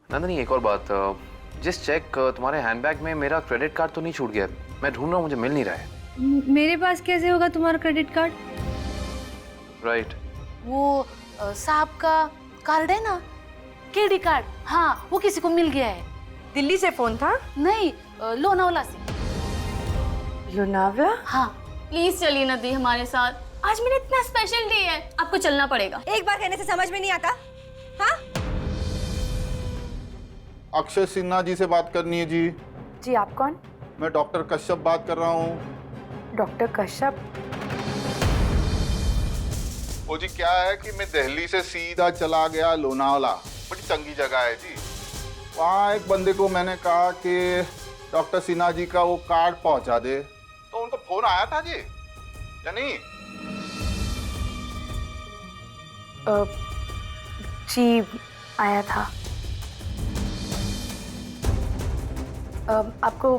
नंदनी एक और बात, जिस चेक तुम्हारे हैंडबैग में मेरा क्रेडिट कार्ड तो नहीं छूट गया? मैं ढूंढ रहा हूँ, मुझे मिल नहीं रहा है। मेरे पास कैसे होगा तुम्हारा क्रेडिट कार्ड? राइट। वो साहब का कार्ड है ना, केडी कार्ड, हाँ वो किसी को मिल गया है। दिल्ली से फोन था? नहीं, लोनावला से। लोनावला? हाँ। प्लीज चलिए नदी हमारे साथ, आज मेरा इतना स्पेशल डे है, आपको चलना पड़ेगा। एक बार कहने से समझ में नहीं आता? हाँ? अक्षय सिन्हा जी से बात करनी है जी। जी आप कौन? मैं डॉक्टर कश्यप बात कर रहा हूँ। डॉक्टर कश्यप? वो जी क्या है कि मैं दिल्ली से सीधा चला गया लोनावला, बड़ी चंगी जगह है जी। वहाँ एक बंदे को मैंने कहा कि डॉक्टर सिन्हा जी का वो कार्ड पहुँचा दे, तो उनका फोन आया था जी या नहीं? जी आया था। आपको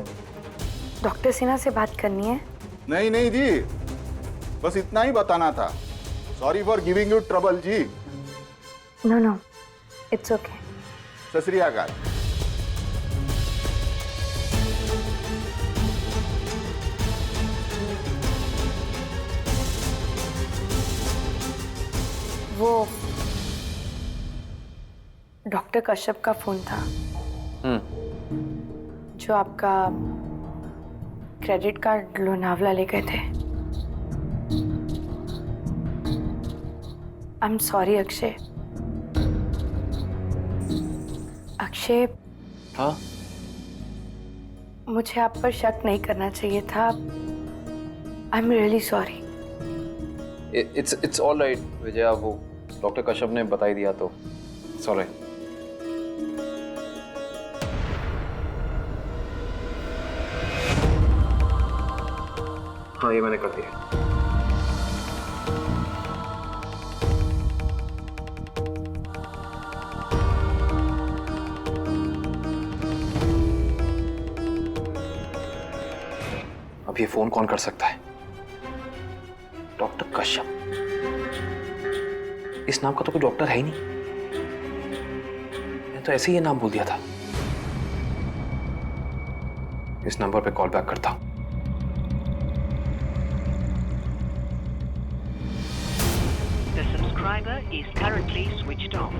डॉक्टर सिन्हा से बात करनी है? नहीं नहीं जी, बस इतना ही बताना था। Sorry for giving you trouble ji. No no, it's okay. Sat Shri अकाल। वो डॉक्टर कश्यप का फोन था जो आपका क्रेडिट कार्ड लोनावला ले गए थे। I am sorry Akshay. Akshay, हाँ? मुझे आप पर शक नहीं करना चाहिए था। I am really sorry. It's all right Vijaya, वो डॉक्टर कश्यप ने बता ही दिया तो सॉरी। हाँ ये मैंने कर दिया। अब ये फोन कौन कर सकता है? डॉक्टर कश्यप? इस नाम का तो कोई डॉक्टर है ही नहीं। मैं तो ऐसे ही ये नाम बोल दिया था। इस नंबर पे कॉल बैक करता हूं। The subscriber is currently switched off.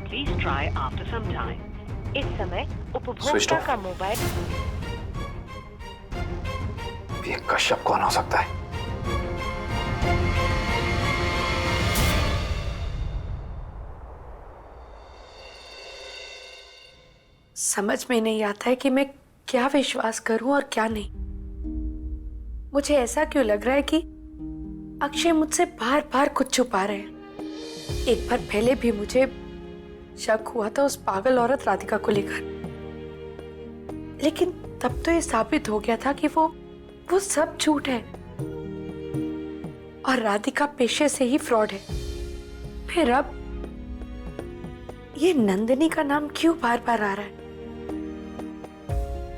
Please try after some time. इस समय Switched उपभोक्ता off? का मोबाइल। ये कश्यप कौन हो सकता है? समझ में नहीं आता है कि मैं क्या विश्वास करूं और क्या नहीं। मुझे ऐसा क्यों लग रहा है कि अक्षय मुझसे बार बार कुछ छुपा रहे हैं। एक बार पहले भी मुझे शक हुआ था उस पागल औरत राधिका को लेकर, लेकिन तब तो ये साबित हो गया था कि वो सब झूठ है और राधिका पेशे से ही फ्रॉड है। फिर अब ये नंदिनी का नाम क्यों बार बार आ रहा है?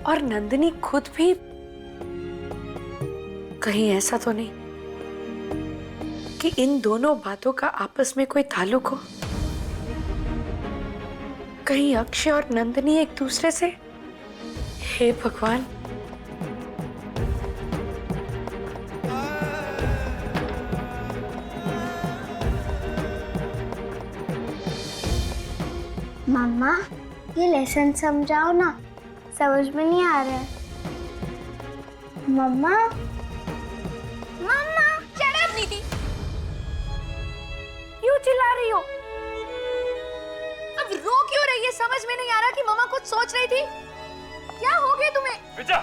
और नंदिनी खुद भी कहीं ऐसा तो नहीं कि इन दोनों बातों का आपस में कोई ताल्लुक हो? कहीं अक्षय और नंदिनी एक दूसरे से? हे भगवान। मम्मा, ये लेसन समझाओ ना, समझ में नहीं आ रहा है। मम्मा, मम्मा, शट अप नीति, क्यों चिल्ला रही हो? अब रो क्यों रही है? समझ में नहीं आ रहा कि मम्मा कुछ सोच रही थी। क्या हो गया तुम्हें? बेटा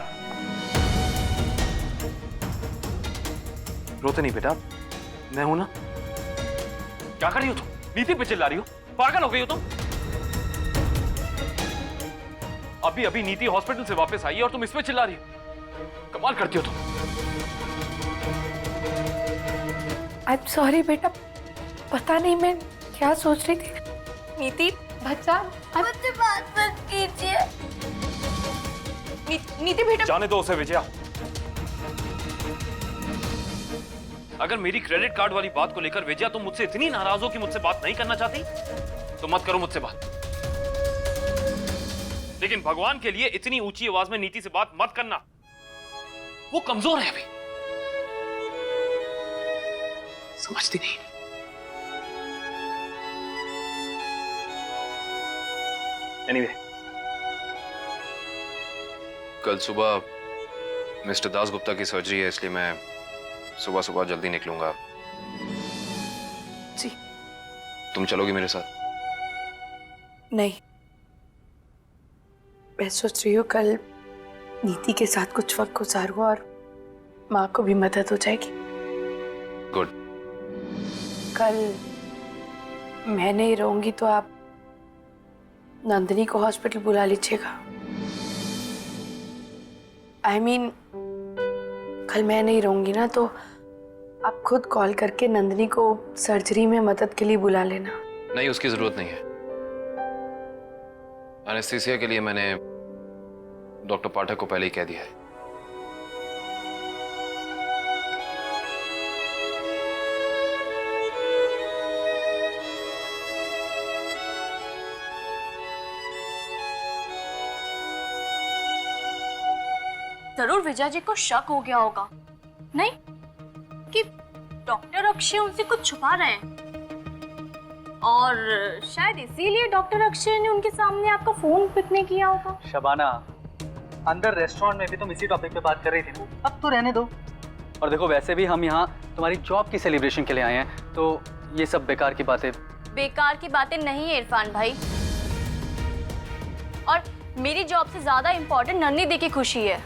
रोते नहीं बेटा, मैं हूं ना। क्या कर रही हो तुम? नीति पे चिल्ला रही हो? पागल हो गई हो तुम? अभी अभी नीति हॉस्पिटल से वापस आई है और तुम इस पे चिल्ला रही हो? कमाल करती हो तुम। आई एम सॉरी बेटा, पता नहीं मैं क्या सोच रही थी। नीति बच्चा, मुझसे बात मत कीजिए। नीति बेटा, जाने दो उसे विजया। अगर मेरी क्रेडिट कार्ड वाली बात को लेकर विजया तुम मुझसे इतनी नाराज हो कि मुझसे बात नहीं करना चाहती, तो मत करो मुझसे बात। लेकिन भगवान के लिए इतनी ऊंची आवाज में नीति से बात मत करना, वो कमजोर है अभी, समझती नहीं। एनीवे, कल सुबह मिस्टर दास गुप्ता की सर्जरी है, इसलिए मैं सुबह सुबह जल्दी निकलूंगा। जी। तुम चलोगी मेरे साथ? नहीं, मैं सोच रही हूँ कल नीति के साथ कुछ वक्त गुजारूं और माँ को भी मदद हो जाएगी। गुड। कल मैं नहीं रहूंगी तो आप नंदिनी को हॉस्पिटल बुला लीजिएगा। I mean, कल मैं नहीं रहूंगी ना, तो आप खुद कॉल करके नंदिनी को सर्जरी में मदद के लिए बुला लेना। नहीं, उसकी जरूरत नहीं है। एनेस्थीसिया के लिए मैंने डॉक्टर पाठक को पहले ही कह दिया है। जरूर विजय जी को शक हो गया होगा, नहीं कि डॉक्टर अक्षय उनसे कुछ छुपा रहे हैं, और शायद इसीलिए डॉक्टर अक्षय ने उनके सामने आपका फोन पिक नहीं किया होगा। शबाना, अंदर रेस्टोरेंट में भी तुम इसी टॉपिक पे बात कर रही थी ना, अब तो रहने दो। और देखो, वैसे भी हम यहाँ तुम्हारी जॉब की सेलिब्रेशन के लिए आए हैं, तो ये सब बेकार की बातें। बेकार की बातें नहीं है इरफान भाई, और मेरी जॉब से ज्यादा इम्पोर्टेंट नन्ही दी की खुशी है।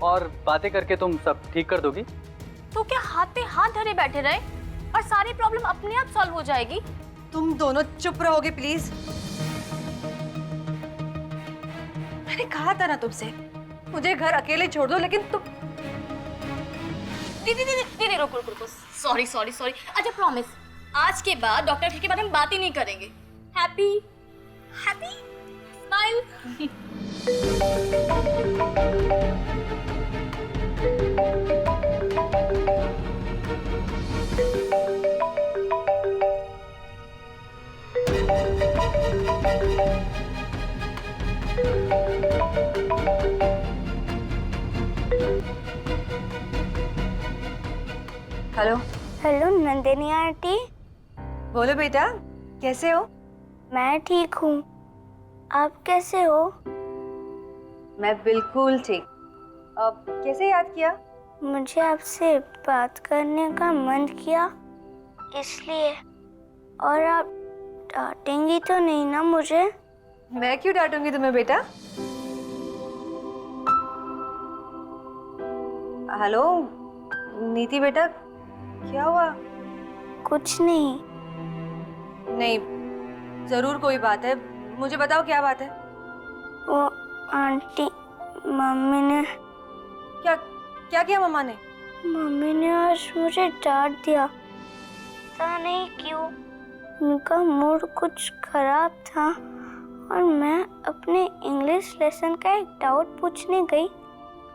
और बातें करके तुम सब ठीक कर दोगी? तो क्या हाथ पे हाथ धरे बैठे रहे और सारी प्रॉब्लम अपने आप सॉल्व हो जाएगी? तुम दोनों चुप रहोगे प्लीज? मैंने कहा था ना तुमसे, मुझे घर अकेले छोड़ दो, लेकिन तुम। दीदी रुको, सॉरी। अच्छा प्रॉमिस, आज के बाद डॉक्टर के बारे में बात ही नहीं करेंगे। Happy smile. Hello. Hello Nandini aunty. बोलो बेटा, कैसे हो? मैं ठीक हूँ, आप कैसे हो? मैं बिल्कुल ठीक। अब कैसे याद किया? मुझे आपसे बात करने का मन किया, इसलिए। और आप डांटेंगी तो नहीं ना मुझे? मैं क्यों डांटूंगी तुम्हें बेटा? हेलो नीति बेटा, क्या हुआ? कुछ नहीं। नहीं, जरूर कोई बात है, मुझे बताओ क्या बात है? वो आंटी, मम्मी ने। क्या किया मम्मा ने? मम्मी ने आज मुझे डांट दिया, पता नहीं क्यों। उनका मूड कुछ खराब था और मैं अपने इंग्लिश लेसन का एक डाउट पूछने गई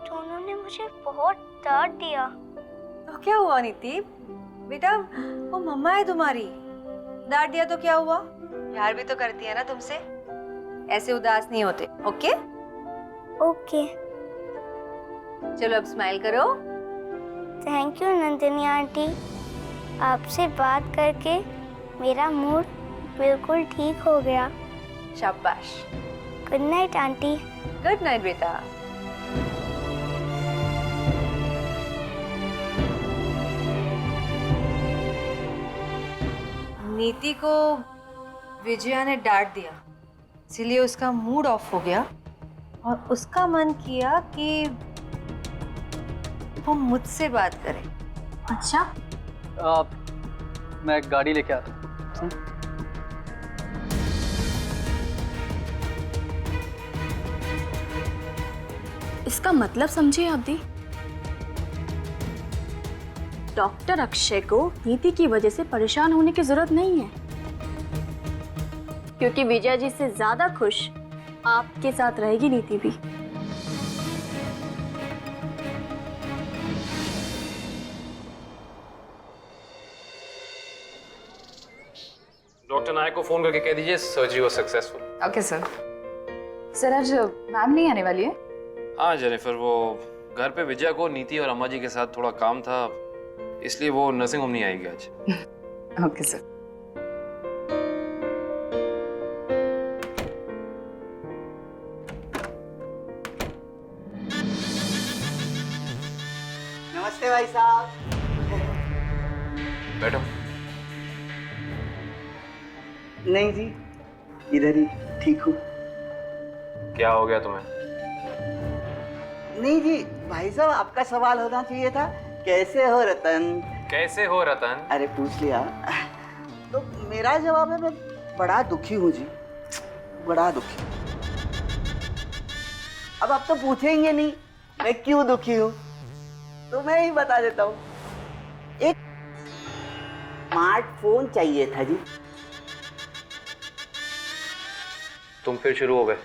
तो उन्होंने मुझे बहुत डांट दिया। तो क्या हुआ नीति बेटा? वो मम्मा है तुम्हारी, डांट दिया तो क्या हुआ? प्यार भी तो करती है ना तुमसे, ऐसे उदास नहीं होते। Okay okay. चलो अब स्माइल करो। थैंक यू नंदिनी आंटी, आपसे बात करके मेरा मूड बिल्कुल ठीक हो गया। शाबाश। Good night aunty. Good night बेटा। नीति को विजया ने डांट दिया, इसीलिए उसका मूड ऑफ हो गया और उसका मन किया कि वो मुझसे बात करे। अच्छा, मैं गाड़ी लेके आता हूँ। इसका मतलब समझिए आप दी, डॉक्टर अक्षय को नीति की वजह से परेशान होने की जरूरत नहीं है, क्योंकि विजय जी से ज्यादा खुश आपके साथ रहेगी नीति भी। डॉक्टर नायक को फोन करके कह दीजिए surgery was successful. Okay sir. Sir आज मैम नहीं आने वाली है? हाँ जेनिफर, वो घर पे विजया को नीति और अम्मा जी के साथ थोड़ा काम था, इसलिए वो नर्सिंग होम नहीं आएगी आज। Okay sir. नमस्ते भाई साहब। बैठो। नहीं जी, इधर ही ठीक हूँ। क्या हो गया तुम्हें? नहीं जी भाई साहब, आपका सवाल होना चाहिए था, कैसे हो रतन? कैसे हो रतन? अरे पूछ लिया। तो मेरा जवाब है, मैं बड़ा दुखी हूँ जी, बड़ा दुखी। अब आप तो पूछेंगे नहीं मैं क्यों दुखी हूँ, तो मैं ही बता देता हूँ। एक स्मार्टफोन चाहिए था जी। तुम फिर शुरू हो गए।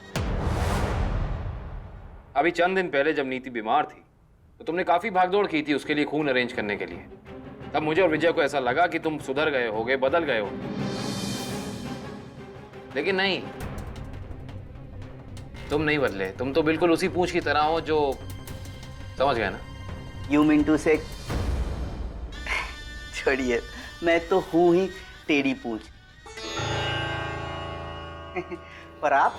अभी चंद दिन पहले जब नीति बीमार थी तो तुमने काफी भागदौड़ की थी उसके लिए खून अरेंज करने के लिए। तब मुझे और विजय को ऐसा लगा कि तुम सुधर गए होगे, बदल गए हो, लेकिन नहीं, तुम नहीं बदले। तुम तो बिल्कुल उसी पूंछ की तरह हो जो, समझ गए ना? यू मीन टू से, छोड़िए, मैं तो हूं ही टेढ़ी पूंछ। पर आप,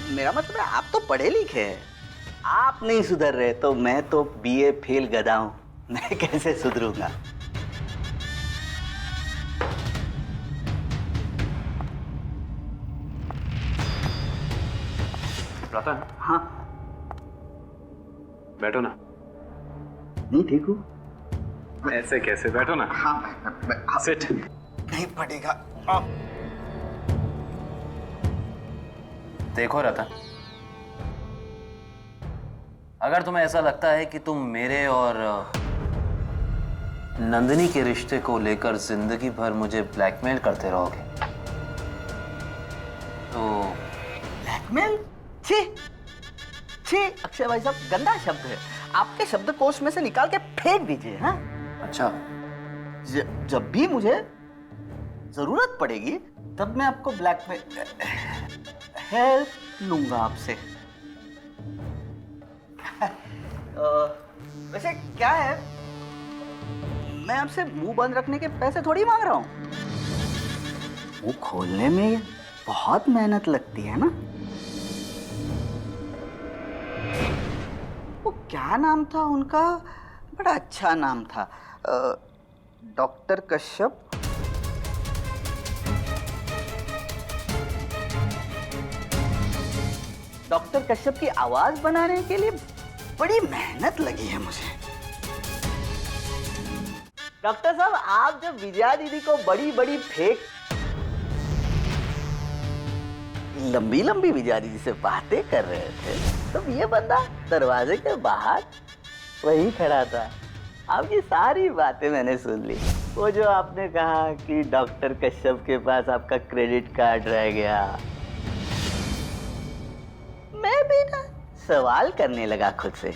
मेरा मतलब है आप तो पढ़े लिखे हैं, आप नहीं सुधर रहे तो मैं तो बीए फेल गधा हूं, मैं कैसे सुधरूंगा? रतन, हाँ बैठो ना। नहीं ठीक हूँ। ऐसे कैसे? बैठो ना। हाँ, सिट। नहीं पड़ेगा। देखो रतन, अगर तुम्हें ऐसा लगता है कि तुम मेरे और नंदिनी के रिश्ते को लेकर जिंदगी भर मुझे ब्लैकमेल करते रहोगे तो ब्लैकमेल? छी छी, अक्षय भाई साहब गंदा शब्द है, आपके शब्दकोश में से निकाल के फेंक दीजिए। हाँ अच्छा, जब भी मुझे जरूरत पड़ेगी तब मैं आपको ब्लैकमेल, हेल्प लूंगा आपसे। वैसे क्या है, मैं आपसे मुंह बंद रखने के पैसे थोड़ी मांग रहा हूं, मुंह खोलने में बहुत मेहनत लगती है ना। वो क्या नाम था उनका, बड़ा अच्छा नाम था, डॉक्टर कश्यप। डॉक्टर कश्यप की आवाज बनाने के लिए बड़ी मेहनत लगी है मुझे। डॉक्टर साहब, आप जब विजया दीदी को बड़ी बड़ी फेंक, लंबी लंबी विजया दीदी से बातें कर रहे थे, तब ये बंदा दरवाजे के बाहर वही खड़ा था। आपकी सारी बातें मैंने सुन ली। वो जो आपने कहा कि डॉक्टर कश्यप के पास आपका क्रेडिट कार्ड रह गया, मैं भी ना सवाल करने लगा खुद से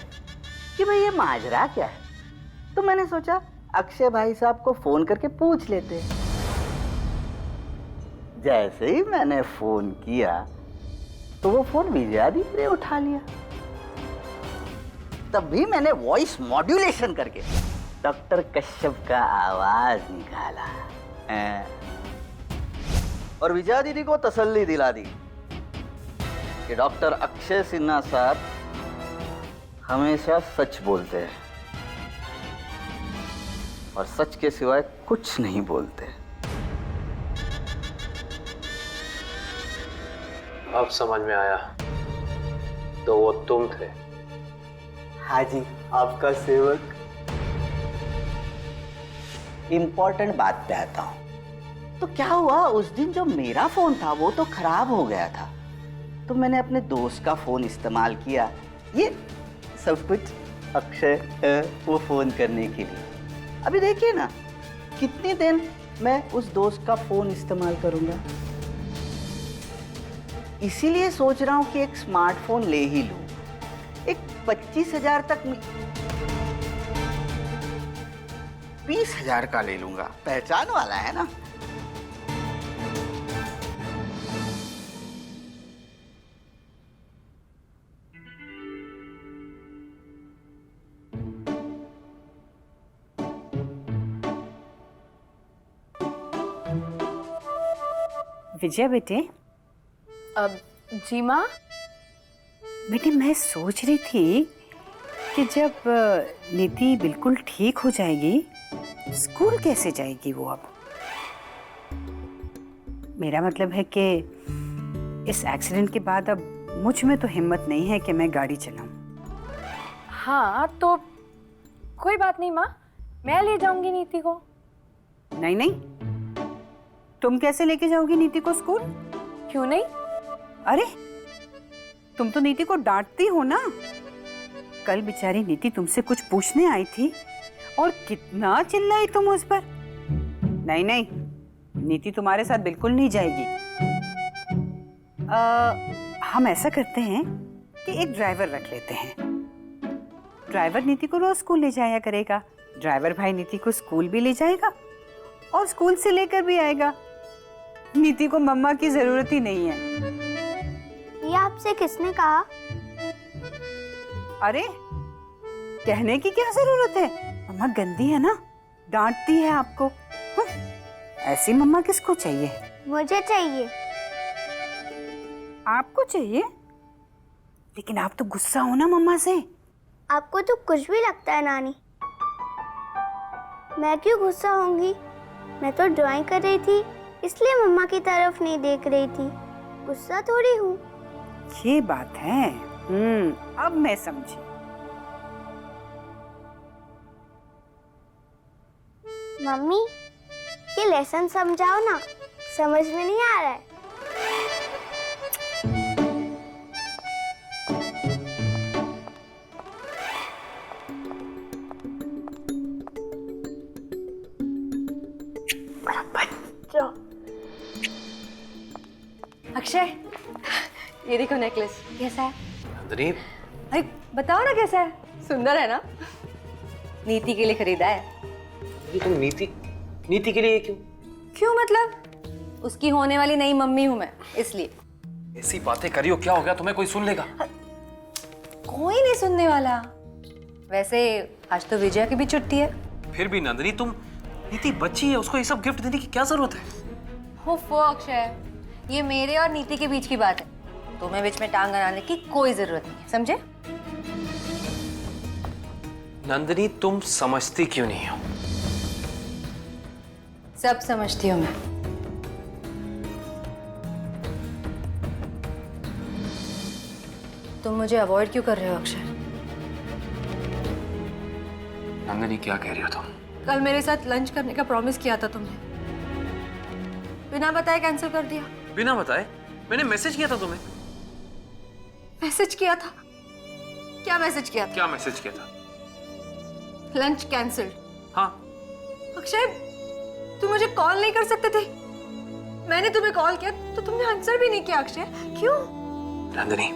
कि भाई ये माजरा क्या है। तो मैंने सोचा अक्षय भाई साहब को फोन करके पूछ लेते। जैसे ही मैंने फोन किया तो वो फोन विजया दीदी ने उठा लिया। तब भी मैंने वॉइस मॉड्यूलेशन करके डॉक्टर कश्यप का आवाज निकाला और विजया दीदी को तसल्ली दिला दी कि डॉक्टर अक्षय सिन्हा साहब हमेशा सच बोलते हैं और सच के सिवाय कुछ नहीं बोलते। अब समझ में आया, तो वो तुम थे। हाँ जी, आपका सेवक। इंपॉर्टेंट बात पे आता हूं। तो क्या हुआ, उस दिन जो मेरा फोन था वो तो खराब हो गया था, तो मैंने अपने दोस्त का फोन इस्तेमाल किया। ये सब कुछ अक्षय वो फोन करने के लिए। अभी देखिए ना, कितने दिन मैं उस दोस्त का फोन इस्तेमाल करूंगा। इसीलिए सोच रहा हूं कि एक स्मार्टफोन ले ही लूं। एक 25,000 तक, 20,000 का ले लूंगा, पहचान वाला है ना। विजय बेटे। अब जी माँ। बेटे मैं सोच रही थी कि जब नीति बिल्कुल ठीक हो जाएगी, स्कूल कैसे जाएगी वो अब? मेरा मतलब है कि इस एक्सीडेंट के बाद अब मुझ में तो हिम्मत नहीं है कि मैं गाड़ी चलाऊं। हाँ तो कोई बात नहीं माँ, मैं ले जाऊंगी नीति को। नहीं नहीं, तुम कैसे लेके जाओगी नीति को स्कूल? क्यों नहीं? अरे तुम तो नीति को डांटती हो ना। कल बेचारी नीति तुमसे कुछ पूछने आई थी और कितना चिल्लाई तुम उस पर। नहीं नहीं, नीति तुम्हारे साथ बिल्कुल नहीं जाएगी। हम ऐसा करते हैं कि एक ड्राइवर रख लेते हैं। ड्राइवर नीति को रोज स्कूल ले जाया करेगा। ड्राइवर भाई नीति को स्कूल भी ले जाएगा और स्कूल से लेकर भी आएगा। नीति को मम्मा की जरूरत ही नहीं है। ये आपसे किसने कहा? अरे कहने की क्या जरूरत है, मम्मा गंदी है ना, डांटती है आपको। ऐसी मम्मा किसको चाहिए? मुझे चाहिए। आपको चाहिए? लेकिन आप तो गुस्सा हो ना मम्मा से। आपको तो कुछ भी लगता है नानी। मैं क्यों गुस्सा होंगी? मैं तो ड्राइंग कर रही थी, इसलिए मम्मा की तरफ नहीं देख रही थी। गुस्सा थोड़ी हूँ। ये बात है। अब मैं समझी। मम्मी ये लेसन समझाओ ना, समझ में नहीं आ रहा है। अक्षय, ये देखो नेकलेस कैसा है? नंदिनी, अरे बताओ ना कैसा है? सुंदर है ना? नीति के लिए खरीदा है। ये तुम नीति के लिए क्यों? क्यों मतलब? उसकी होने वाली नई मम्मी हूं मैं, इसलिए। ऐसी बातें करी हो, क्या हो गया तुम्हें? कोई सुन लेगा? कोई नहीं सुनने वाला। वैसे आज तो विजया की भी छुट्टी है। फिर भी नंदिनी, तुम नीति बच्ची है, उसको ये सब गिफ्ट देने की क्या जरूरत है? हो अक्षय, ये मेरे और नीति के बीच की बात है। तुम्हें बीच में टांग अड़ाने की कोई जरूरत नहीं है, समझे? नंदिनी तुम समझती क्यों नहीं हो? सब समझती हूँ मैं। तुम मुझे अवॉइड क्यों कर रहे हो अक्षय? नंदिनी क्या कह रही हो तुम? कल मेरे साथ लंच करने का प्रॉमिस किया था तुमने, बिना बताए कैंसिल कर दिया। बिना बताए? मैंने मैसेज किया था तुम्हें। मैसेज किया था? क्या मैसेज किया था? क्या मैसेज किया था? Lunch cancelled. हाँ। अक्षय, तुम मुझे कॉल नहीं कर सकते थे? मैंने तुम्हें कॉल किया तो तुमने आंसर भी नहीं किया अक्षय, क्यों? नंदिनी,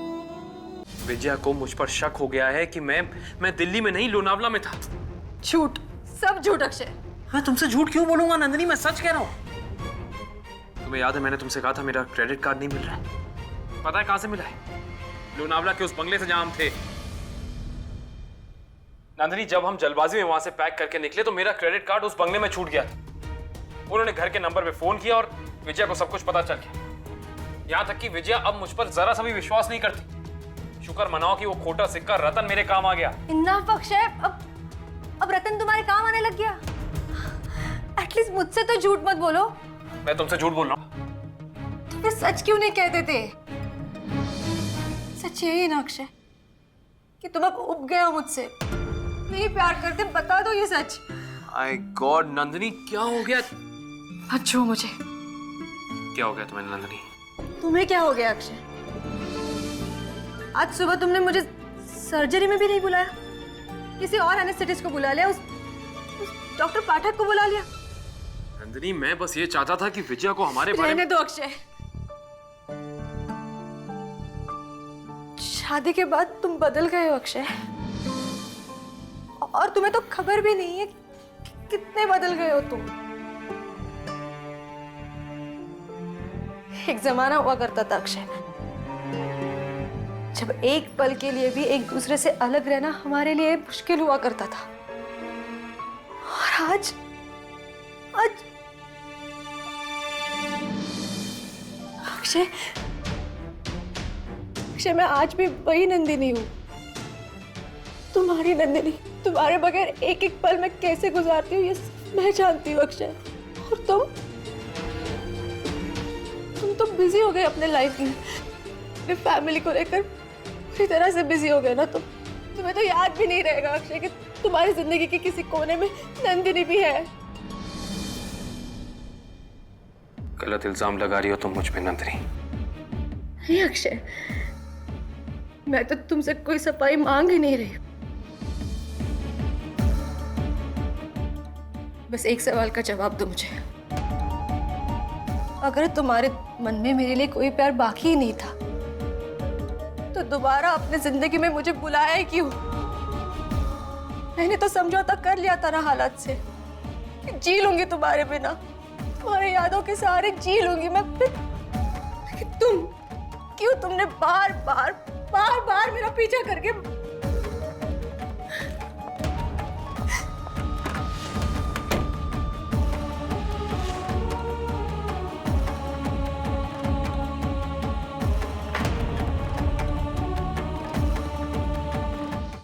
विजया को मुझ पर शक हो गया है कि मैं दिल्ली में नहीं लोनावला में था। झूठ, सब झूठ अक्षय। मैं तुमसे झूठ क्यों बोलूंगा नंदिनी, मैं सच कह रहा हूँ। तुम्हें याद है मैंने तुमसे कहा था मेरा क्रेडिट कार्ड नहीं मिल रहा है? पता है कहां से मिला है? लोनावला के उस बंगले से जहां हम थे। नंदिनी, जब हम जल्दबाजी में वहां से पैक करके निकले तो मेरा क्रेडिट कार्ड उस बंगले में छूट गया था। उन्होंने घर के नंबर पे फोन किया और विजया को सब कुछ पता चल गया। यहां तक कि विजया अब मुझ पर जरा सा भी विश्वास नहीं करती। शुक्र मनाओ कि वो खोटा सिक्का रतन मेरे काम आ गया। इनफ अक्षय, अब रतन तुम्हारे काम आने लग गया। एटलीस्ट मुझसे तो झूठ मत बोलो। मैं तुमसे झूठ बोल रहा हूं। तो फिर सच क्यों नहीं कहते थे? सच यही है ना अक्षय कि तुम अब उब गए हो मुझसे, नहीं प्यार करते? बता दो ये सच। माय गॉड नंदिनी, क्या हो गया? मत छू मुझे। क्या हो गया तुम्हें नंदिनी? तुम्हें क्या हो गया अक्षय? आज सुबह तुमने मुझे सर्जरी में भी नहीं बुलाया, किसी और एनेस्थेटिस्ट को बुला लिया, उस डॉक्टर पाठक को बुला लिया। नंदिनी, मैं बस ये चाहता था कि विजया को हमारे बारे में। रहने दो अक्षय। शादी के बाद तुम बदल गए हो अक्षय, और तुम्हें तो खबर भी नहीं है कितने बदल गए हो तुम। एक जमाना हुआ करता था अक्षय, जब एक पल के लिए भी एक दूसरे से अलग रहना हमारे लिए मुश्किल हुआ करता था। और आज अक्षय, अक्षय मैं आज भी वही नंदिनी हूँ, तुम्हारी नंदिनी। तुम्हारे बगैर एक एक पल मैं कैसे गुजारती हूँ ये मैं जानती हूँ अक्षय। और तुम तो बिजी हो गए अपने लाइफ में, अपने फैमिली को लेकर पूरी तरह से बिजी हो गए ना तुम। तुम्हें तो याद भी नहीं रहेगा अक्षय कि तुम्हारी जिंदगी के किसी कोने में नंदिनी भी है। गलत इल्जाम लगा रही हो तुम मुझ पे नंदिनी। नहीं अक्षय, मैं तो तुमसे कोई सफाई मांग ही नहीं रही। बस एक सवाल का जवाब दो मुझे। अगर तुम्हारे मन में मेरे लिए कोई प्यार बाकी ही नहीं था तो दोबारा अपने जिंदगी में मुझे बुलाया ही क्यों? मैंने तो समझौता कर लिया था ना हालात से, जी लूंगी तुम्हारे बिना, तुम्हारे यादों के सहारे जी लूंगी मैं। फिर तुमने बार बार मेरा पीछा करके